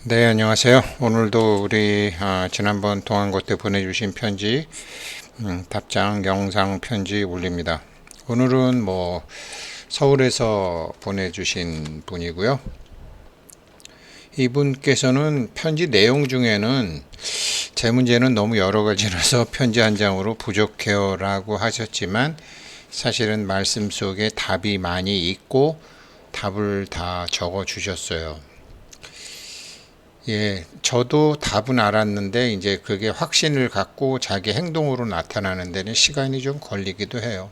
네, 안녕하세요. 오늘도 우리 지난번 동안고 때 보내주신 편지 답장 영상 편지 올립니다. 오늘은 서울에서 보내주신 분이고요. 이분께서는 편지 내용 중에는 제 문제는 너무 여러 가지라서 편지 한 장으로 부족해요 라고 하셨지만, 사실은 말씀 속에 답이 많이 있고 답을 다 적어 주셨어요. 예, 저도 답은 알았는데 이제 그게 확신을 갖고 자기 행동으로 나타나는 데는 시간이 좀 걸리기도 해요.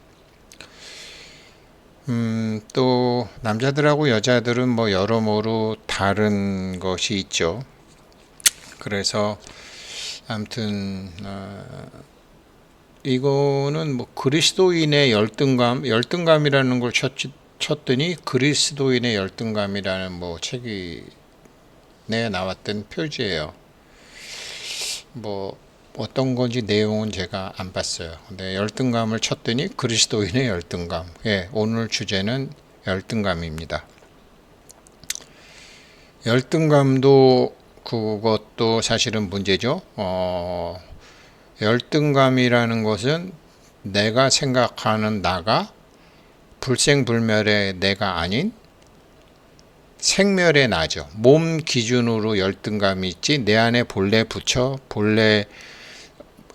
또 남자들하고 여자들은 여러모로 다른 것이 있죠. 그래서 아무튼 이거는 그리스도인의 열등감이라는 걸 쳤더니 그리스도인의 열등감이라는 책이 내 나왔던 표지예요. 어떤 건지 내용은 제가 안 봤어요. 근데 열등감을 쳤더니 그리스도인의 열등감. 예, 오늘 주제는 열등감입니다. 열등감도 그것도 사실은 문제죠. 열등감이라는 것은 내가 생각하는 나가 불생불멸의 내가 아닌 생멸의 나죠. 몸 기준으로 열등감이 있지, 내 안에 본래 부처, 본래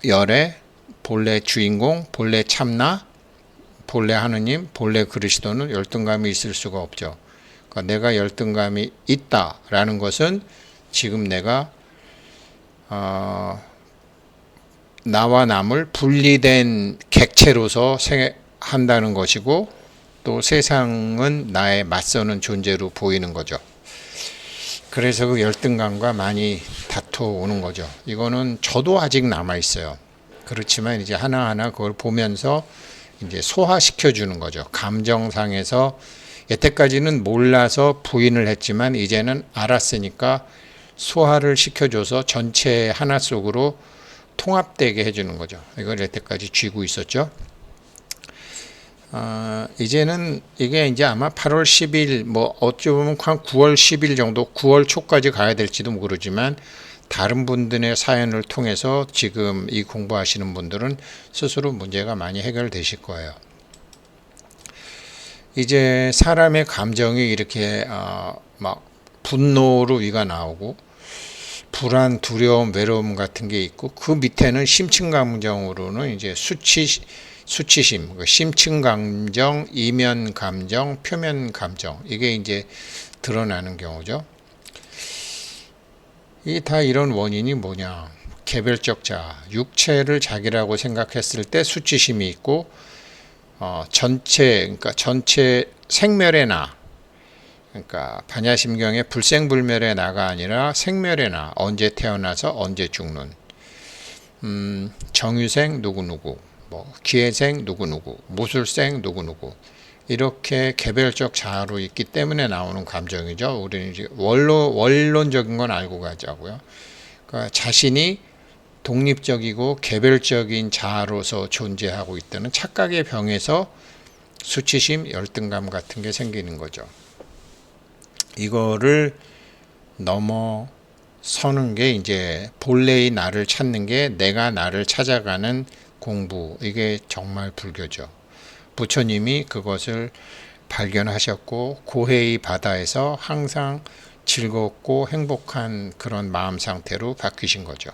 열애, 본래 주인공, 본래 참나, 본래 하느님, 본래 그리스도는 열등감이 있을 수가 없죠. 그러니까 내가 열등감이 있다라는 것은 지금 내가 나와 남을 분리된 객체로서 한다는 것이고, 또 세상은 나의 맞서는 존재로 보이는 거죠. 그래서 그 열등감과 많이 다퉈오는 거죠. 이거는 저도 아직 남아 있어요. 그렇지만 이제 하나하나 그걸 보면서 이제 소화시켜 주는 거죠. 감정상에서 여태까지는 몰라서 부인을 했지만 이제는 알았으니까 소화를 시켜줘서 전체 하나 속으로 통합되게 해주는 거죠. 이걸 여태까지 쥐고 있었죠. 이제는 이게 이제 아마 8월 10일 어쩌면 한 9월 10일 정도, 9월 초까지 가야 될지도 모르지만, 다른 분들의 사연을 통해서 지금 이 공부하시는 분들은 스스로 문제가 많이 해결되실 거예요. 이제 사람의 감정이 이렇게 분노로 위가 나오고, 불안, 두려움, 외로움 같은 게 있고, 그 밑에는 심층 감정으로는 이제 수치심, 심층 감정, 이면 감정, 표면 감정, 이게 이제 드러나는 경우죠. 이 다 이런 원인이 뭐냐? 개별적 자아, 육체를 자기라고 생각했을 때 수치심이 있고, 그러니까 전체 생멸의 나, 그러니까 반야심경의 불생불멸의 나가 아니라 생멸의 나, 언제 태어나서 언제 죽는, 정유생 누구누구, 기회생 누구누구, 무술생 누구누구, 이렇게 개별적 자아로 있기 때문에 나오는 감정이죠. 우리는 이제 원론적인 건 알고 가자고요. 그러니까 자신이 독립적이고 개별적인 자아로서 존재하고 있다는 착각의 병에서 수치심, 열등감 같은 게 생기는 거죠. 이거를 넘어서는 게 이제 본래의 나를 찾는 게, 내가 나를 찾아가는 공부, 이게 정말 불교죠. 부처님이 그것을 발견하셨고 고해의 바다에서 항상 즐겁고 행복한 그런 마음 상태로 바뀌신 거죠.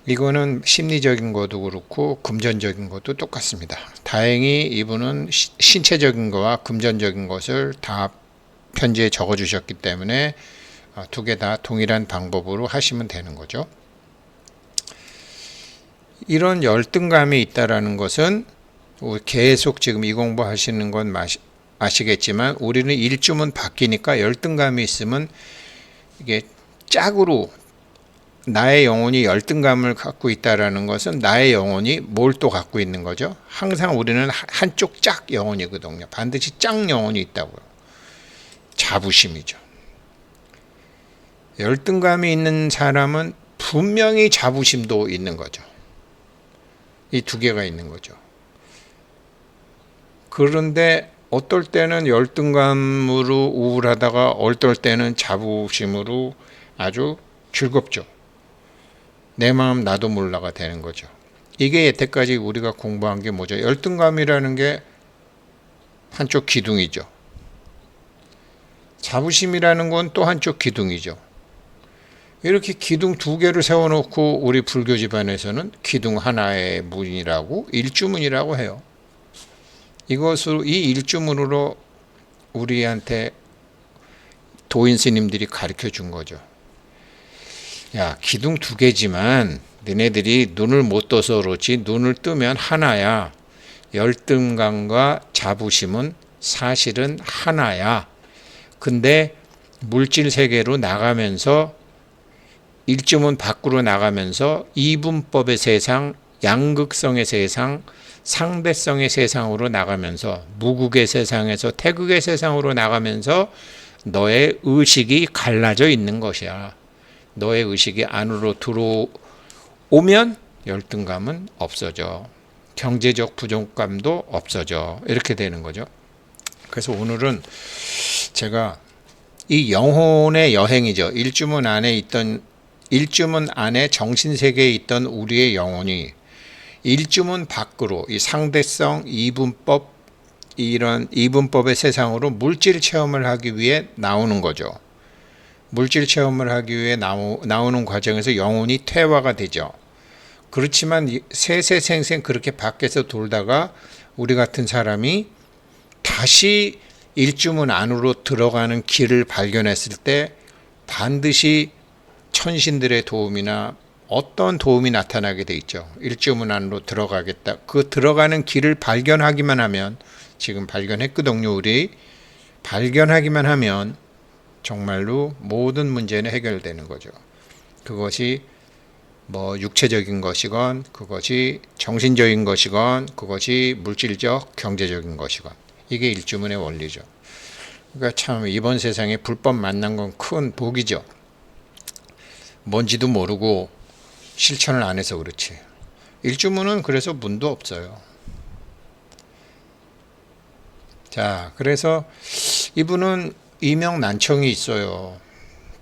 이거는 심리적인 것도 그렇고 금전적인 것도 똑같습니다. 다행히 이분은 신체적인 것과 금전적인 것을 다 편지에 적어 주셨기 때문에 두 개 다 동일한 방법으로 하시면 되는 거죠. 이런 열등감이 있다라는 것은 계속 지금 이 공부하시는 건 아시겠지만, 우리는 일주문 바뀌니까 열등감이 있으면 이게 짝으로, 나의 영혼이 열등감을 갖고 있다라는 것은 나의 영혼이 뭘 또 갖고 있는 거죠. 항상 우리는 한쪽 짝 영혼이거든요. 반드시 짝 영혼이 있다고요. 자부심이죠. 열등감이 있는 사람은 분명히 자부심도 있는 거죠. 이 두 개가 있는 거죠. 그런데 어떨 때는 열등감으로 우울하다가 어떨 때는 자부심으로 아주 즐겁죠. 내 마음 나도 몰라가 되는 거죠. 이게 여태까지 우리가 공부한 게 뭐죠? 열등감이라는 게 한쪽 기둥이죠. 자부심이라는 건 또 한쪽 기둥이죠. 이렇게 기둥 두 개를 세워놓고 우리 불교 집안에서는 기둥 하나의 문이라고 일주문이라고 해요. 이것으로 이 일주문으로 우리한테 도인 스님들이 가르쳐 준 거죠. 야, 기둥 두 개지만 너네들이 눈을 못 떠서 그렇지 눈을 뜨면 하나야. 열등감과 자부심은 사실은 하나야. 근데 물질 세계로 나가면서 일주문 밖으로 나가면서 이분법의 세상, 양극성의 세상, 상대성의 세상으로 나가면서 무극의 세상에서 태극의 세상으로 나가면서 너의 의식이 갈라져 있는 것이야. 너의 의식이 안으로 들어오면 열등감은 없어져. 경제적 부족감도 없어져. 이렇게 되는 거죠. 그래서 오늘은 제가 이 영혼의 여행이죠. 일주문 안에 정신세계에 있던 우리의 영혼이 일주문 밖으로 이 상대성, 이분법, 이런 이분법의 세상으로 물질 체험을 하기 위해 나오는 거죠. 물질 체험을 하기 위해 나오는 과정에서 영혼이 퇴화가 되죠. 그렇지만 세세생생 그렇게 밖에서 돌다가 우리 같은 사람이 다시 일주문 안으로 들어가는 길을 발견했을 때 반드시 천신들의 도움이나 어떤 도움이 나타나게 돼 있죠. 일주문 안으로 들어가겠다. 그 들어가는 길을 발견하기만 하면, 지금 발견했거든요. 우리 발견하기만 하면 정말로 모든 문제는 해결되는 거죠. 그것이 뭐 육체적인 것이건, 그것이 정신적인 것이건, 그것이 물질적 경제적인 것이건, 이게 일주문의 원리죠. 그러니까 참 이번 세상에 불법 만난 건 큰 복이죠. 뭔지도 모르고 실천을 안 해서 그렇지. 일주문은 그래서 문도 없어요. 자, 그래서 이분은 이명 난청이 있어요.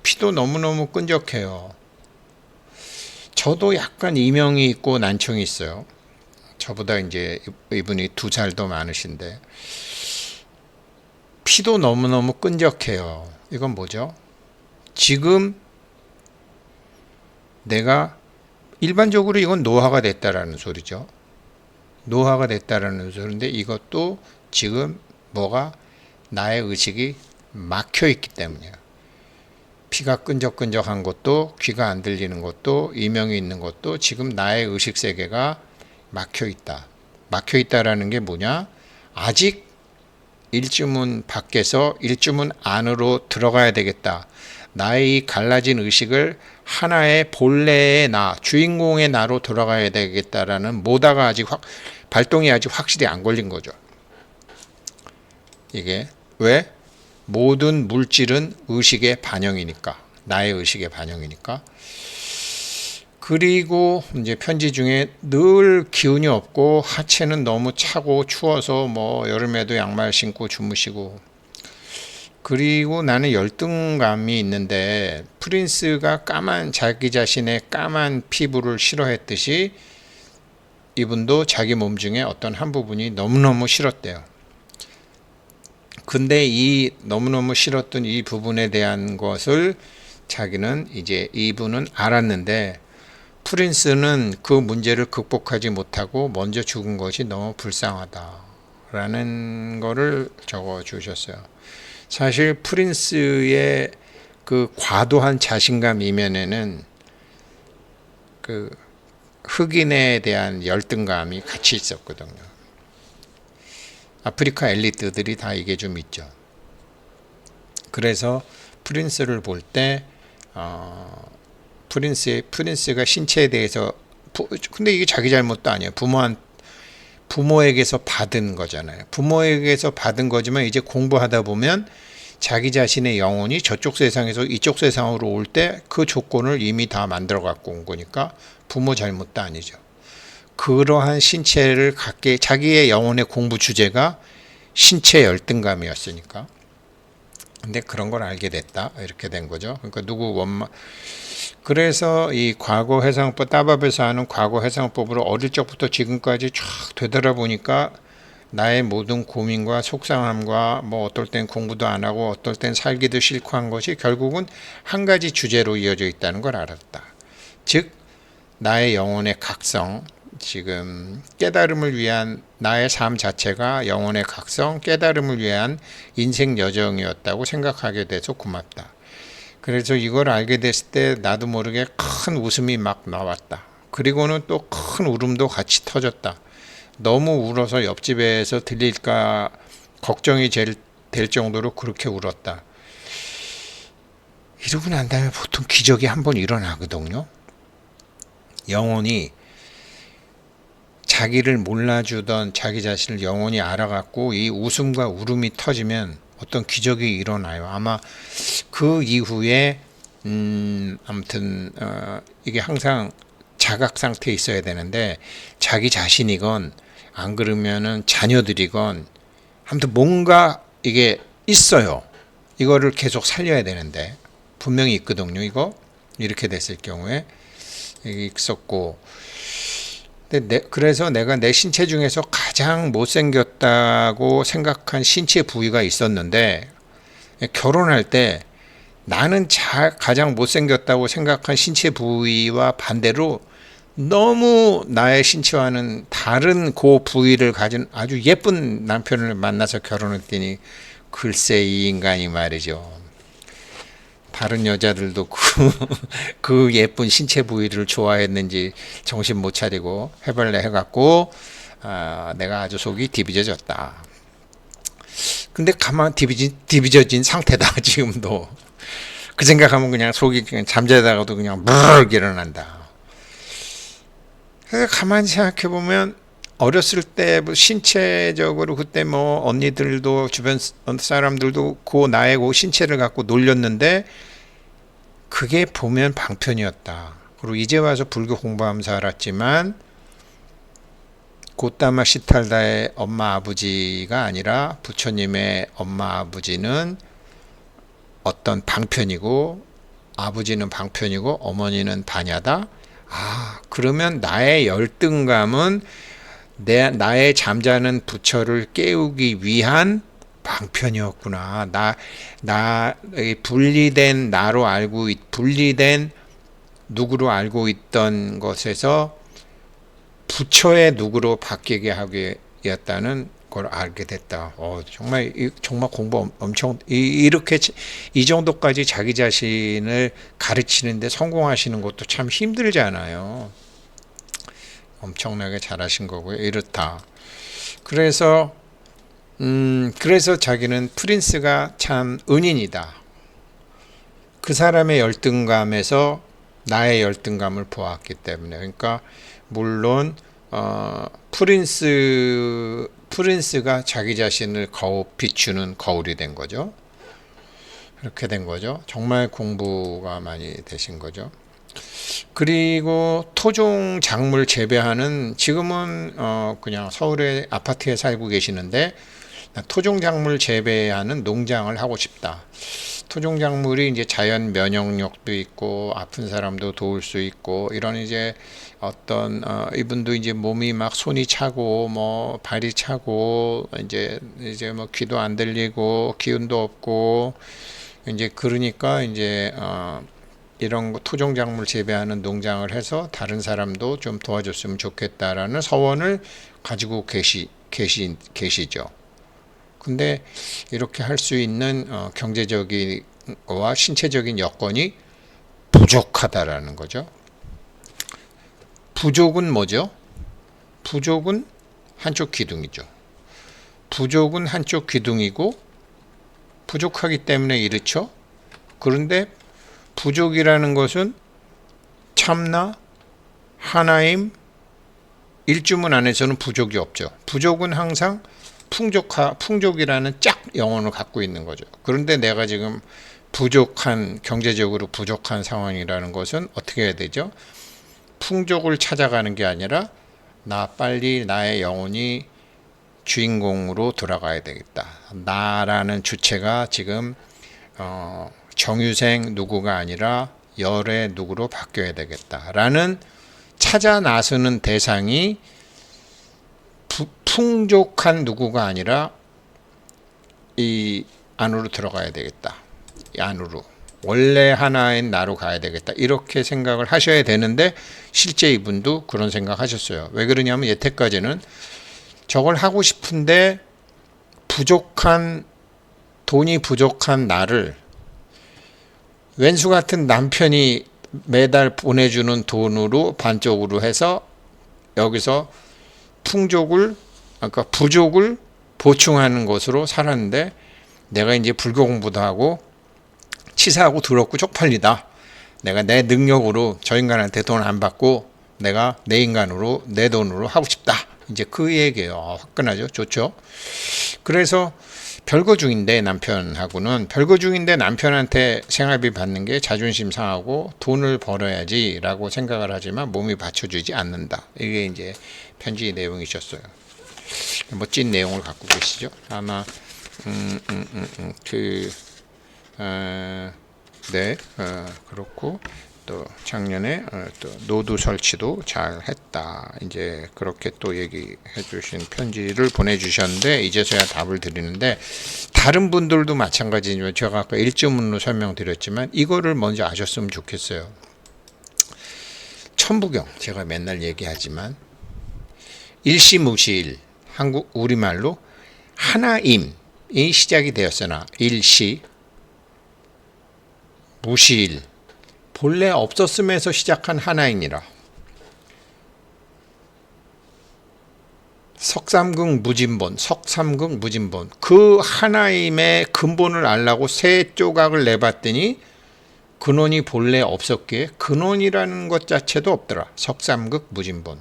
피도 너무너무 끈적해요. 저도 약간 이명이 있고 난청이 있어요. 저보다 이제 이분이 2살 더 많으신데 피도 너무너무 끈적해요. 이건 뭐죠? 지금 내가 일반적으로 이건 노화가 됐다라는 소리죠. 노화가 됐다라는 소리인데 이것도 지금 뭐가 나의 의식이 막혀 있기 때문이에요. 피가 끈적끈적한 것도, 귀가 안 들리는 것도, 이명이 있는 것도 지금 나의 의식 세계가 막혀 있다. 막혀 있다라는 게 뭐냐? 아직 일주문 밖에서 일주문 안으로 들어가야 되겠다. 나의 이 갈라진 의식을 하나의 본래의 나, 주인공의 나로 들어가야 되겠다라는 모다가 아직 발동이 아직 확실히 안 걸린 거죠. 이게 왜? 모든 물질은 의식의 반영이니까, 나의 의식의 반영이니까. 그리고 이제 편지 중에 늘 기운이 없고 하체는 너무 차고 추워서 뭐 여름에도 양말 신고 주무시고, 그리고 나는 열등감이 있는데 프린스가 자기 자신의 까만 피부를 싫어했듯이 이분도 자기 몸 중에 어떤 한 부분이 너무너무 싫었대요. 근데 이 너무너무 싫었던 이 부분에 대한 것을 자기는 이제 이분은 알았는데 프린스는 그 문제를 극복하지 못하고 먼저 죽은 것이 너무 불쌍하다라는 거를 적어 주셨어요. 사실 프린스의 그 과도한 자신감 이면에는 그 흑인에 대한 열등감이 같이 있었거든요. 아프리카 엘리트들이 다 이게 좀 있죠. 그래서 프린스를 볼 때 프린스가 신체에 대해서 근데 이게 자기 잘못도 아니에요. 부모에게서 받은 거잖아요. 부모에게서 받은 거지만 이제 공부하다 보면 자기 자신의 영혼이 저쪽 세상에서 이쪽 세상으로 올 때 그 조건을 이미 다 만들어 갖고 온 거니까 부모 잘못도 아니죠. 그러한 신체를 갖게 자기의 영혼의 공부 주제가 신체 열등감이었으니까. 근데 그런 걸 알게 됐다. 이렇게 된 거죠. 그러니까 누구 원망. 그래서 이 과거 해상법, 따밥에서 하는 과거 해상법으로 어릴 적부터 지금까지 쫙 되돌아보니까 나의 모든 고민과 속상함과 뭐 어떨 땐 공부도 안 하고 어떨 땐 살기도 싫고 한 것이 결국은 한 가지 주제로 이어져 있다는 걸 알았다. 즉 나의 영혼의 각성, 지금 깨달음을 위한 나의 삶 자체가 영혼의 각성, 깨달음을 위한 인생 여정이었다고 생각하게 돼서 고맙다. 그래서 이걸 알게 됐을 때 나도 모르게 큰 웃음이 막 나왔다. 그리고는 또 큰 울음도 같이 터졌다. 너무 울어서 옆집에서 들릴까 걱정이 될 정도로 그렇게 울었다. 이러고 난 다음에 보통 기적이 한번 일어나거든요. 영혼이 자기를 몰라주던 자기 자신을 영혼이 알아갖고 이 웃음과 울음이 터지면 어떤 기적이 일어나요. 아마 그 이후에 아무튼 이게 항상 자각 상태에 있어야 되는데 자기 자신이건 안 그러면은 자녀들이건 아무튼 뭔가 이게 있어요. 이거를 계속 살려야 되는데 분명히 있거든요. 이거 이렇게 됐을 경우에 이게 있었고, 근데 그래서 내가 내 신체 중에서 가장 못생겼다고 생각한 신체 부위가 있었는데 결혼할 때 나는 가장 못생겼다고 생각한 신체 부위와 반대로 너무 나의 신체와는 다른 그 부위를 가진 아주 예쁜 남편을 만나서 결혼했더니 글쎄 이 인간이 말이죠. 다른 여자들도 그 예쁜 신체 부위를 좋아했는지 정신 못 차리고 해발레 해갖고 내가 아주 속이 디비져졌다. 근데 가만 디비져진 상태다 지금도. 그 생각하면 그냥 속이 그냥 잠자다가도 그냥 무르르 일어난다. 그래서 가만히 생각해 보면 어렸을 때 신체적으로 그때 뭐 언니들도 주변 사람들도 그 나의 그 신체를 갖고 놀렸는데 그게 보면 방편이었다. 그리고 이제 와서 불교 공부하면서 알았지만 고타마 시탈다의 엄마 아버지가 아니라 부처님의 엄마 아버지는 어떤 방편이고 아버지는 방편이고 어머니는 반야다. 그러면 나의 열등감은 나의 잠자는 부처를 깨우기 위한 방편이었구나. 분리된 나로 분리된 누구로 알고 있던 것에서 부처의 누구로 바뀌게 하게 였다는 걸 알게 됐다. 정말 공부 엄청 이렇게 이 정도까지 자기 자신을 가르치는데 성공하시는 것도 참 힘들잖아요. 엄청나게 잘하신 거고요. 이렇다. 그래서 자기는 프린스가 참 은인이다. 그 사람의 열등감에서 나의 열등감을 보았기 때문에. 그러니까 물론 프린스가 자기 자신을 비추는 거울이 된 거죠. 그렇게 된 거죠. 정말 공부가 많이 되신 거죠. 그리고 토종 작물 재배하는 지금은 그냥 서울의 아파트에 살고 계시는데 토종 작물 재배하는 농장을 하고 싶다. 토종 작물이 이제 자연 면역력도 있고 아픈 사람도 도울 수 있고 이런 이제 어떤 이분도 이제 몸이 막 손이 차고 뭐 발이 차고 이제 뭐 귀도 안 들리고 기운도 없고 이제 그러니까 이제 이런 토종 작물 재배하는 농장을 해서 다른 사람도 좀 도와줬으면 좋겠다라는 서원을 가지고 계시죠. 근데 이렇게 할 수 있는 경제적인와 신체적인 여건이 부족하다라는 거죠. 부족은 뭐죠? 부족은 한쪽 기둥이죠. 부족은 한쪽 기둥이고 부족하기 때문에 이렇죠. 그런데 부족이라는 것은 참나, 하나임, 일주문 안에서는 부족이 없죠. 부족은 항상 풍족이라는 짝 영혼을 갖고 있는 거죠. 그런데 내가 지금 경제적으로 부족한 상황이라는 것은 어떻게 해야 되죠? 풍족을 찾아가는 게 아니라 빨리 나의 영혼이 주인공으로 돌아가야 되겠다. 나라는 주체가 지금 정유생 누구가 아니라 열의 누구로 바뀌어야 되겠다라는 찾아 나서는 대상이 풍족한 누구가 아니라 이 안으로 들어가야 되겠다. 이 안으로 원래 하나인 나로 가야 되겠다. 이렇게 생각을 하셔야 되는데 실제 이분도 그런 생각 하셨어요. 왜 그러냐면 여태까지는 저걸 하고 싶은데 돈이 부족한 나를 왼수 같은 남편이 매달 보내주는 돈으로 반쪽으로 해서 여기서 부족을 보충하는 것으로 살았는데 내가 이제 불교 공부도 하고 치사하고 더럽고 쪽팔리다. 내가 내 능력으로 저 인간한테 돈 안 받고 내가 내 인간으로 내 돈으로 하고 싶다. 이제 그 얘기예요. 화끈하죠. 좋죠. 그래서 별거 중인데 남편한테 생활비 받는 게 자존심 상하고 돈을 벌어야지 라고 생각을 하지만 몸이 받쳐주지 않는다. 이게 이제 편지 내용이셨어요. 멋진 내용을 갖고 계시죠. 아마 그렇고 또 작년에 또 노두 설치도 잘 했다. 이제 그렇게 또 얘기해 주신 편지를 보내주셨는데 이제서야 답을 드리는데 다른 분들도 마찬가지지만 제가 아까 일주문로 설명드렸지만 이거를 먼저 아셨으면 좋겠어요. 천부경 제가 맨날 얘기하지만 일시무시일 한국 우리말로 하나임이 시작이 되었으나 일시 무시일 본래 없었음에서 시작한 하나이니라. 석삼극 무진본 그 하나임의 근본을 알라고 세 조각을 내봤더니 근원이 본래 없었기에 근원이라는 것 자체도 없더라. 석삼극 무진본.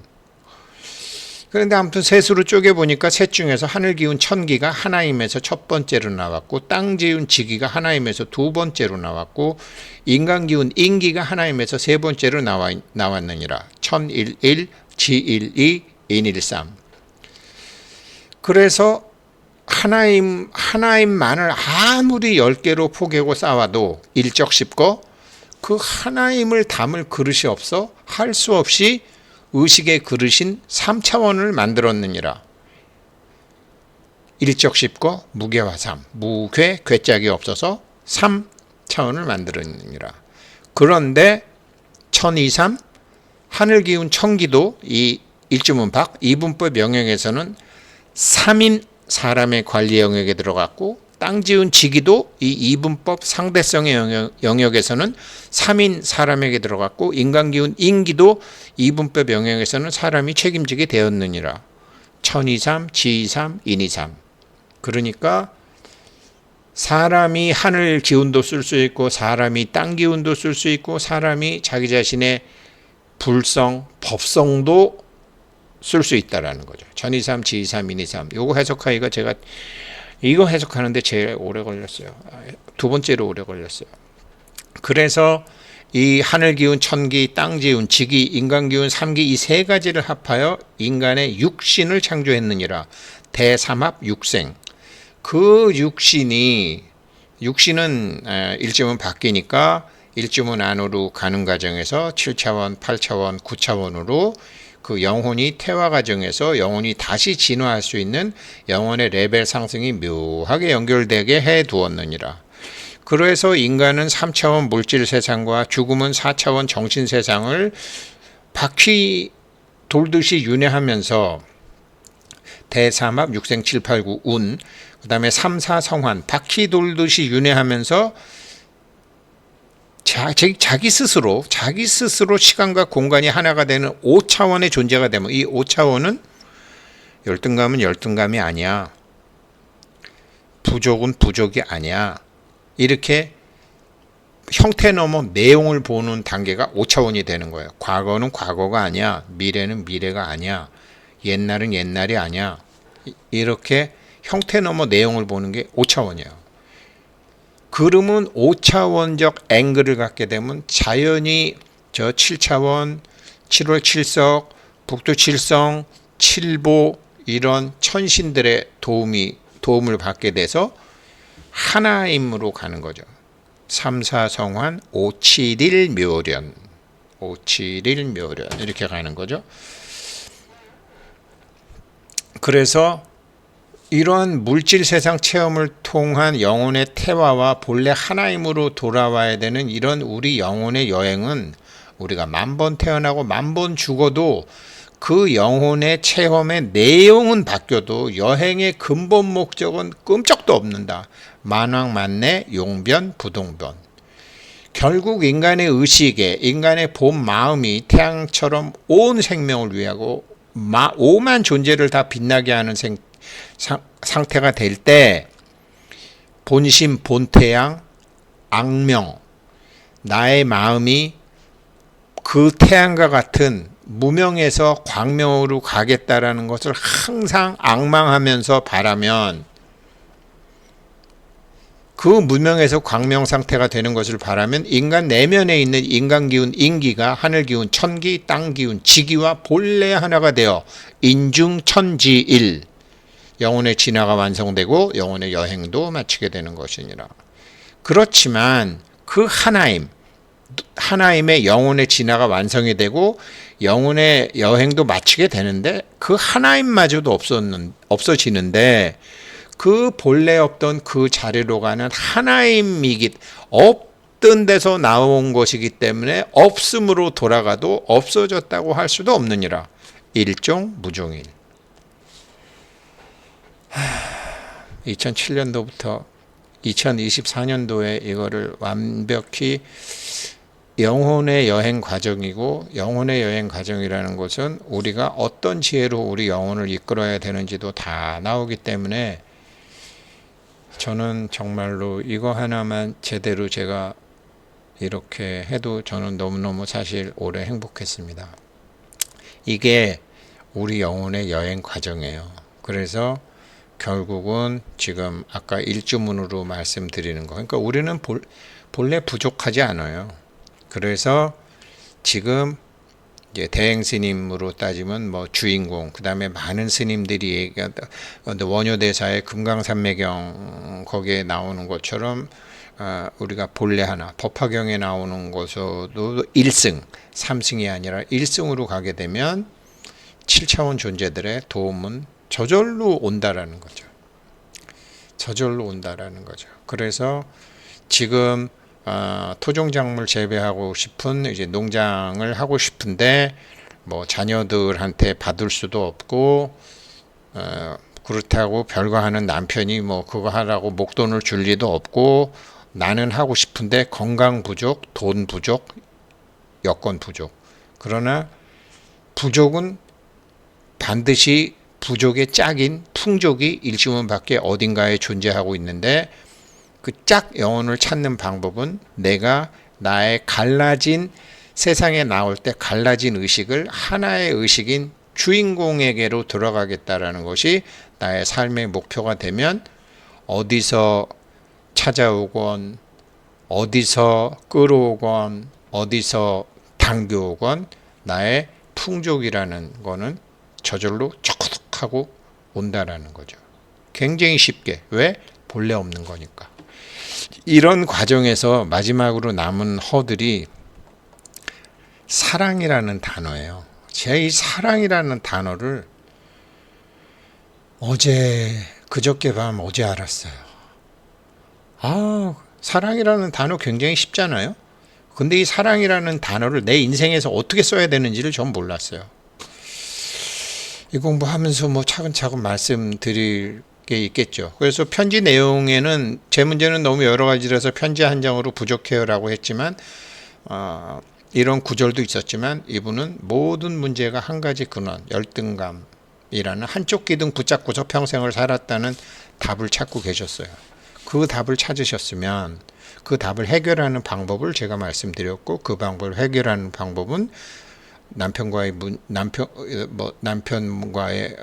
그런데 아무튼 셋으로 쪼개보니까 셋 중에서 하늘 기운 천기가 하나임에서 첫 번째로 나왔고 땅 지운 지기가 하나임에서 두 번째로 나왔고 인간 기운 인기가 하나임에서 세 번째로 나왔느니라. 천일일, 지일이, 인일삼. 그래서 하나임만을 아무리 10개로 포개고 쌓아도 일적십거 그 하나임을 담을 그릇이 없어 할 수 없이 의식의 그릇인 3차원을 만들었느니라. 일적십거 무괴화삼 무괴 괴짝이 없어서 3차원을 만들었느니라. 그런데 천이삼 하늘 기운 천기도 이 일주문박 이분법 영역에서는 3인 사람의 관리 영역에 들어갔고 땅 지은 지기도 이 이분법 상대성의 영역에서는 3인 사람에게 들어갔고 인간 기운 인기도 이분법 영역에서는 사람이 책임지게 되었느니라. 천이삼, 지이삼, 인이삼. 그러니까 사람이 하늘 기운도 쓸 수 있고 사람이 땅 기운도 쓸 수 있고 사람이 자기 자신의 불성, 법성도 쓸 수 있다라는 거죠. 천이삼, 지이삼, 인이삼. 요거 해석하기가 제가 이거 해석하는데 제일 오래 걸렸어요. 두 번째로 오래 걸렸어요. 그래서 이 하늘 기운 천기, 땅 기운 지기, 인간 기운 삼기 이 세 가지를 합하여 인간의 육신을 창조했느니라. 대삼합 육생. 그 육신은 일주문 바뀌니까 일주문 안으로 가는 과정에서 7차원, 8차원, 9차원으로 그 영혼이 태화 과정에서 영혼이 다시 진화할 수 있는 영혼의 레벨 상승이 묘하게 연결되게 해 두었느니라. 그래서 인간은 3차원 물질 세상과 죽음은 4차원 정신 세상을 바퀴 돌듯이 윤회하면서 대삼합 육생 7, 8, 9 운, 그 다음에 3, 4 성환 바퀴 돌듯이 윤회하면서 자기 스스로 시간과 공간이 하나가 되는 5차원의 존재가 되면 이 5차원은 열등감은 열등감이 아니야. 부족은 부족이 아니야. 이렇게 형태 넘어 내용을 보는 단계가 5차원이 되는 거예요. 과거는 과거가 아니야. 미래는 미래가 아니야. 옛날은 옛날이 아니야. 이렇게 형태 넘어 내용을 보는 게 5차원이에요. 그러면 5차원적 앵글을 갖게 되면 자연히 저 7차원, 7월 7석, 북두 7성, 7보 이런 천신들의 도움을 받게 돼서 하나임으로 가는 거죠. 삼사성환 571묘련, 571묘련 이렇게 가는 거죠. 그래서 이런 물질 세상 체험을 통한 영혼의 태화와 본래 하나임으로 돌아와야 되는 이런 우리 영혼의 여행은 우리가 10,000번 태어나고 10,000번 죽어도 그 영혼의 체험의 내용은 바뀌어도 여행의 근본 목적은 끔찍도 없는다. 만왕만내 용변 부동변. 결국 인간의 의식에 인간의 본 마음이 태양처럼 온 생명을 위하고 오만 존재를 다 빛나게 하는 상태가 될 때 본심, 본태양, 악명, 나의 마음이 그 태양과 같은 무명에서 광명으로 가겠다라는 것을 항상 앙망하면서 바라면 그 무명에서 광명 상태가 되는 것을 바라면 인간 내면에 있는 인간 기운, 인기가 하늘 기운, 천기, 땅 기운, 지기와 본래 하나가 되어 인중천지일 영혼의 진화가 완성되고 영혼의 여행도 마치게 되는 것이니라. 그렇지만 그 하나임의 영혼의 진화가 완성이 되고 영혼의 여행도 마치게 되는데 그 하나임마저도 없어지는데 그 본래 없던 그 자리로 가는 하나임이기 없던 데서 나온 것이기 때문에 없음으로 돌아가도 없어졌다고 할 수도 없느니라. 일종 무종일. 2007년도부터 2024년도에 이거를 완벽히 영혼의 여행 과정이고, 영혼의 여행 과정이라는 것은 우리가 어떤 지혜로 우리 영혼을 이끌어야 되는지도 다 나오기 때문에 저는 정말로 이거 하나만 제대로 제가 이렇게 해도 저는 너무너무 사실 오래 행복했습니다. 이게 우리 영혼의 여행 과정이에요. 그래서 결국은 지금 아까 일주문으로 말씀드리는 거, 그러니까 우리는 본래 부족하지 않아요. 그래서 지금 이제 대행 스님으로 따지면 뭐 주인공, 그 다음에 많은 스님들이 얘기하다 원효대사의 금강산매경 거기에 나오는 것처럼 우리가 본래 하나, 법화경에 나오는 것도 1승, 3승이 아니라 1승으로 가게 되면 7차원 존재들의 도움은 저절로 온다라는 거죠. 저절로 온다라는 거죠. 그래서 지금 토종작물 재배하고 싶은 이제 농장을 하고 싶은데 뭐 자녀들한테 받을 수도 없고 그렇다고 별거 하는 남편이 뭐 그거 하라고 목돈을 줄 리도 없고 나는 하고 싶은데 건강 부족, 돈 부족, 여건 부족. 그러나 부족은 반드시 부족의 짝인 풍족이 일주문 밖에 어딘가에 존재하고 있는데 그 짝 영혼을 찾는 방법은 내가 나의 갈라진 세상에 나올 때 갈라진 의식을 하나의 의식인 주인공에게로 들어가겠다라는 것이 나의 삶의 목표가 되면 어디서 찾아오건 어디서 끌어오건 어디서 당겨오건 나의 풍족이라는 거는 저절로 척하고 온다라는 거죠. 굉장히 쉽게. 왜? 본래 없는 거니까. 이런 과정에서 마지막으로 남은 허들이 사랑이라는 단어예요. 제가 이 사랑이라는 단어를 그저께 밤 어제 알았어요. 사랑이라는 단어 굉장히 쉽잖아요. 근데 이 사랑이라는 단어를 내 인생에서 어떻게 써야 되는지를 전 몰랐어요. 이 공부하면서 뭐 차근차근 말씀드릴 게 있겠죠. 그래서 편지 내용에는 제 문제는 너무 여러 가지라서 편지 한 장으로 부족해요라고 했지만 이런 구절도 있었지만 이분은 모든 문제가 한 가지 근원, 열등감이라는 한쪽 기둥 붙잡고서 평생을 살았다는 답을 찾고 계셨어요. 그 답을 찾으셨으면 그 답을 해결하는 방법을 제가 말씀드렸고 그 방법을 해결하는 방법은 남편과의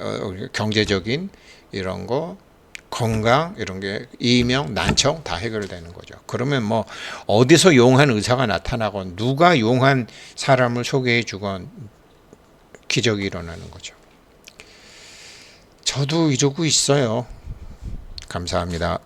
경제적인 이런 거, 건강 이런 게 이명, 난청 다 해결되는 거죠. 그러면 뭐 어디서 용한 의사가 나타나건 누가 용한 사람을 소개해 주건 기적이 일어나는 거죠. 저도 이러고 있어요. 감사합니다.